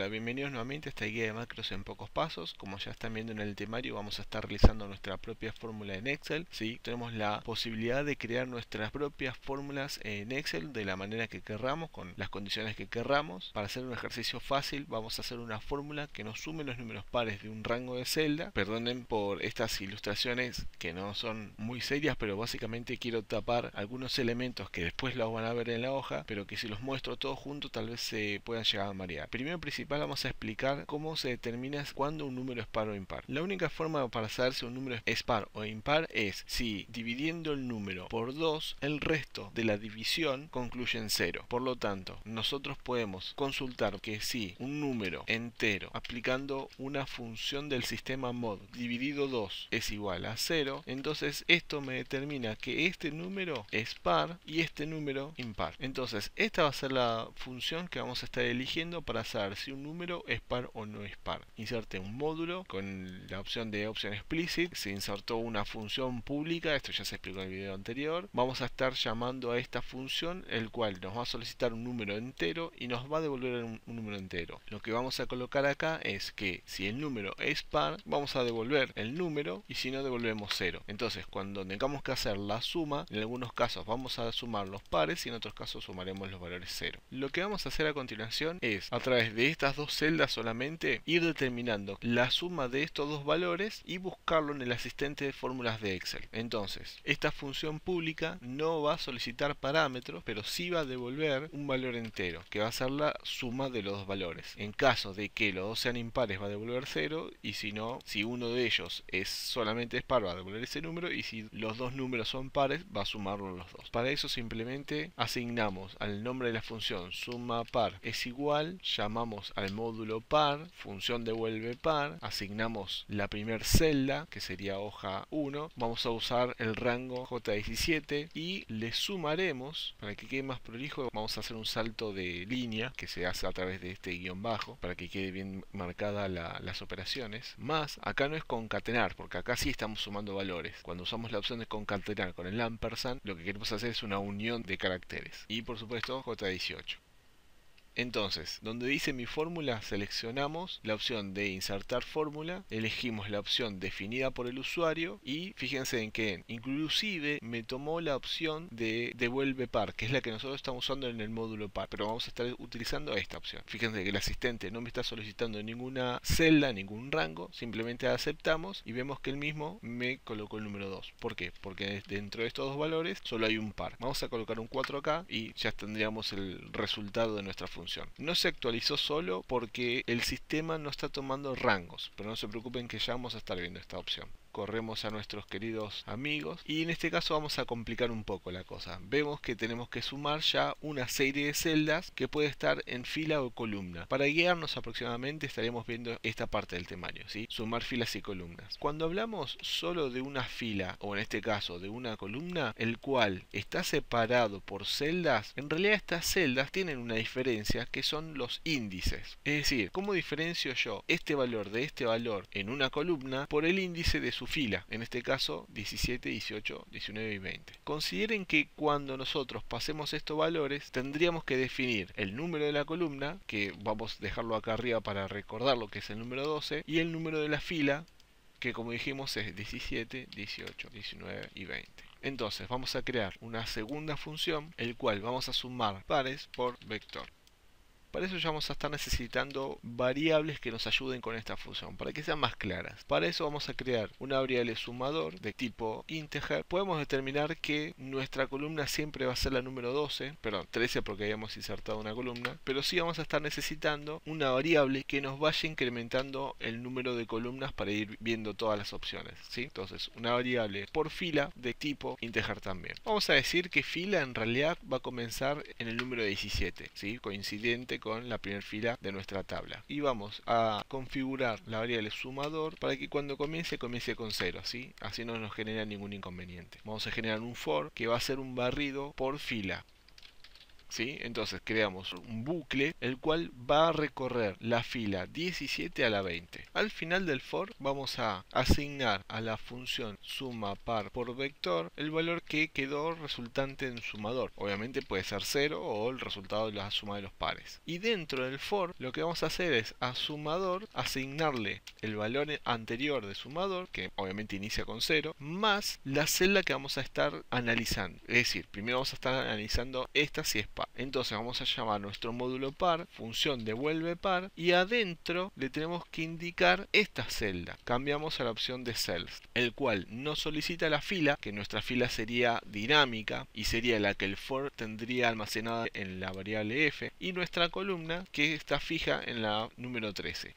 Hola, bienvenidos nuevamente a esta guía de macros en pocos pasos. Como ya están viendo en el temario, vamos a estar realizando nuestra propia fórmula en Excel. ¿Sí? Tenemos la posibilidad de crear nuestras propias fórmulas en Excel de la manera que querramos, con las condiciones que querramos. Para hacer un ejercicio fácil, vamos a hacer una fórmula que nos sume los números pares de un rango de celda. Perdonen por estas ilustraciones que no son muy serias, pero básicamente quiero tapar algunos elementos que después los van a ver en la hoja, pero que si los muestro todos juntos tal vez se puedan llegar a marear. Primero principal vamos a explicar cómo se determina cuándo un número es par o impar. La única forma para saber si un número es par o impar es si dividiendo el número por 2 el resto de la división concluye en 0. Por lo tanto, nosotros podemos consultar que si un número entero aplicando una función del sistema mod dividido 2 es igual a 0, entonces esto me determina que este número es par y este número impar. Entonces esta va a ser la función que vamos a estar eligiendo para saber si un número es par o no es par. Inserté un módulo con la opción de option explicit, se insertó una función pública, esto ya se explicó en el video anterior. Vamos a estar llamando a esta función, el cual nos va a solicitar un número entero y nos va a devolver un número entero. Lo que vamos a colocar acá es que si el número es par, vamos a devolver el número, y si no, devolvemos 0. Entonces cuando tengamos que hacer la suma, en algunos casos vamos a sumar los pares y en otros casos sumaremos los valores 0. Lo que vamos a hacer a continuación es, a través de estas dos celdas solamente, ir determinando la suma de estos dos valores y buscarlo en el asistente de fórmulas de Excel. Entonces, esta función pública no va a solicitar parámetros, pero sí va a devolver un valor entero, que va a ser la suma de los dos valores. En caso de que los dos sean impares, va a devolver 0, y si no, si uno de ellos solamente es par, va a devolver ese número, y si los dos números son pares, va a sumarlo los dos. Para eso simplemente asignamos al nombre de la función suma par es igual, llamamos al módulo par, función devuelve par, asignamos la primer celda, que sería hoja 1, vamos a usar el rango J17 y le sumaremos, para que quede más prolijo, vamos a hacer un salto de línea que se hace a través de este guión bajo, para que quede bien marcada las operaciones. Más, acá no es concatenar, porque acá sí estamos sumando valores. Cuando usamos la opción de concatenar con el ampersand, lo que queremos hacer es una unión de caracteres. Y por supuesto J18. Entonces, donde dice mi fórmula, seleccionamos la opción de insertar fórmula, elegimos la opción definida por el usuario y fíjense en que inclusive me tomó la opción de devuelve par, que es la que nosotros estamos usando en el módulo par, pero vamos a estar utilizando esta opción. Fíjense que el asistente no me está solicitando ninguna celda, ningún rango, simplemente aceptamos y vemos que él mismo me colocó el número 2. ¿Por qué? Porque dentro de estos dos valores solo hay un par. Vamos a colocar un 4 acá y ya tendríamos el resultado de nuestra función. No se actualizó solo porque el sistema no está tomando rangos, pero no se preocupen que ya vamos a estar viendo esta opción. Corremos a nuestros queridos amigos y en este caso vamos a complicar un poco la cosa. Vemos que tenemos que sumar ya una serie de celdas que puede estar en fila o columna. Para guiarnos aproximadamente estaremos viendo esta parte del temario, ¿sí? Sumar filas y columnas. Cuando hablamos solo de una fila, o en este caso de una columna, el cual está separado por celdas, en realidad estas celdas tienen una diferencia que son los índices. Es decir, ¿cómo diferencio yo este valor de este valor en una columna por el índice de su fila? En este caso 17, 18, 19 y 20. Consideren que cuando nosotros pasemos estos valores tendríamos que definir el número de la columna, que vamos a dejarlo acá arriba para recordar lo que es el número 12, y el número de la fila, que como dijimos es 17, 18, 19 y 20. Entonces vamos a crear una segunda función, el cual vamos a sumar pares por vector. Para eso ya vamos a estar necesitando variables que nos ayuden con esta función, para que sean más claras. Para eso vamos a crear una variable sumador de tipo integer. Podemos determinar que nuestra columna siempre va a ser la número 12, perdón, 13 porque habíamos insertado una columna, pero sí vamos a estar necesitando una variable que nos vaya incrementando el número de columnas para ir viendo todas las opciones, ¿sí? Entonces, una variable por fila de tipo integer también. Vamos a decir que fila en realidad va a comenzar en el número 17, ¿sí? Coincidente con la primera fila de nuestra tabla, y vamos a configurar la variable sumador para que cuando comience con 0, ¿sí? Así no nos genera ningún inconveniente. Vamos a generar un for que va a ser un barrido por fila. ¿sí? Entonces creamos un bucle el cual va a recorrer la fila 17 a la 20. Al final del for vamos a asignar a la función suma par por vector el valor que quedó resultante en sumador. Obviamente puede ser 0 o el resultado de la suma de los pares. Y dentro del for lo que vamos a hacer es a sumador asignarle el valor anterior de sumador, que obviamente inicia con 0, más la celda que vamos a estar analizando. Es decir, primero vamos a estar analizando esta si es par. Entonces vamos a llamar nuestro módulo par, función devuelve par, y adentro le tenemos que indicar esta celda. Cambiamos a la opción de cells, el cual nos solicita la fila, que nuestra fila sería dinámica y sería la que el for tendría almacenada en la variable f, y nuestra columna que está fija en la número 13.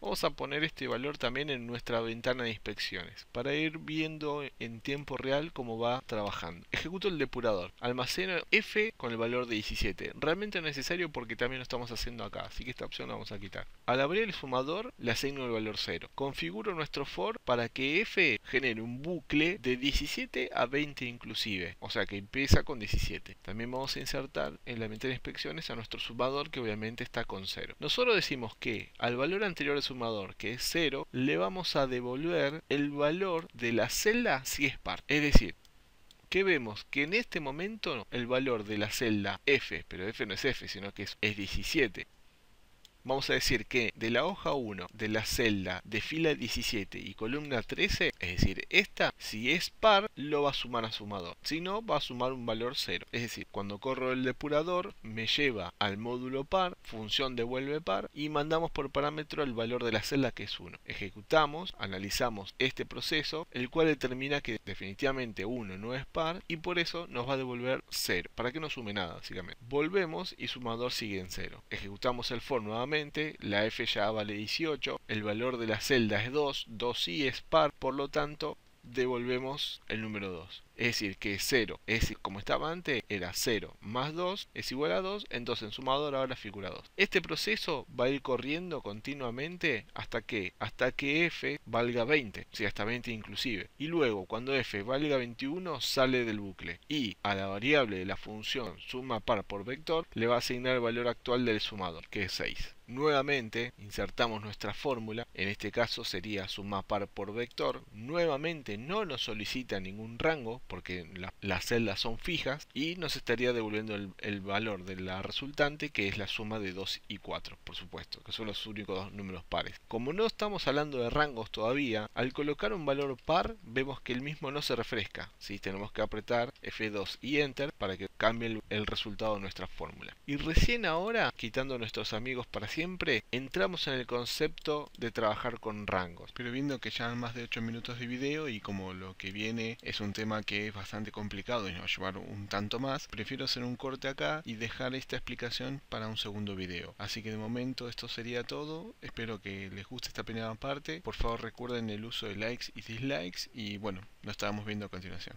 Vamos a poner este valor también en nuestra ventana de inspecciones para ir viendo en tiempo real cómo va trabajando. Ejecuto el depurador. Almaceno f con el valor de 17. Realmente no es necesario porque también lo estamos haciendo acá, así que esta opción la vamos a quitar. Al abrir el sumador le asigno el valor 0. Configuro nuestro for para que f genere un bucle de 17 a 20 inclusive, o sea que empieza con 17. También vamos a insertar en la ventana de inspecciones a nuestro sumador que obviamente está con 0. Nosotros decimos que al valor anterior del sumador, que es 0, le vamos a devolver el valor de la celda si es par. Es decir, que vemos que en este momento el valor de la celda f, pero f no es f, sino que es 17. Vamos a decir que de la hoja 1 de la celda de fila 17 y columna 13, es decir, esta, si es par, lo va a sumar a sumador. Si no, va a sumar un valor 0. Es decir, cuando corro el depurador, me lleva al módulo par, función devuelve par, y mandamos por parámetro el valor de la celda que es 1. Ejecutamos, analizamos este proceso, el cual determina que definitivamente 1 no es par, y por eso nos va a devolver 0, para que no sume nada, básicamente. Volvemos y sumador sigue en 0. Ejecutamos el for nuevamente. La f ya vale 18, el valor de la celda es 2, 2 sí es par, por lo tanto devolvemos el número 2. Es decir, que 0 es como estaba antes, era 0 más 2 es igual a 2, entonces en sumador ahora figura 2. Este proceso va a ir corriendo continuamente hasta que f valga 20, o sea, hasta 20 inclusive. Y luego, cuando f valga 21, sale del bucle. Y a la variable de la función suma par por vector, le va a asignar el valor actual del sumador, que es 6. Nuevamente insertamos nuestra fórmula, en este caso sería suma par por vector. Nuevamente no nos solicita ningún rango porque las celdas son fijas y nos estaría devolviendo el valor de la resultante, que es la suma de 2 y 4, por supuesto, que son los únicos dos números pares. Como no estamos hablando de rangos todavía, al colocar un valor par vemos que el mismo no se refresca, ¿sí? Tenemos que apretar F2 y Enter para que cambie el resultado de nuestra fórmula. Y recién ahora, quitando a nuestros amigos para siempre, entramos en el concepto de trabajar con rangos. Pero viendo que ya han más de 8 minutos de video y como lo que viene es un tema que es bastante complicado y nos va a llevar un tanto más, prefiero hacer un corte acá y dejar esta explicación para un segundo video. Así que de momento esto sería todo. Espero que les guste esta primera parte. Por favor recuerden el uso de likes y dislikes y bueno, nos estaremos viendo a continuación.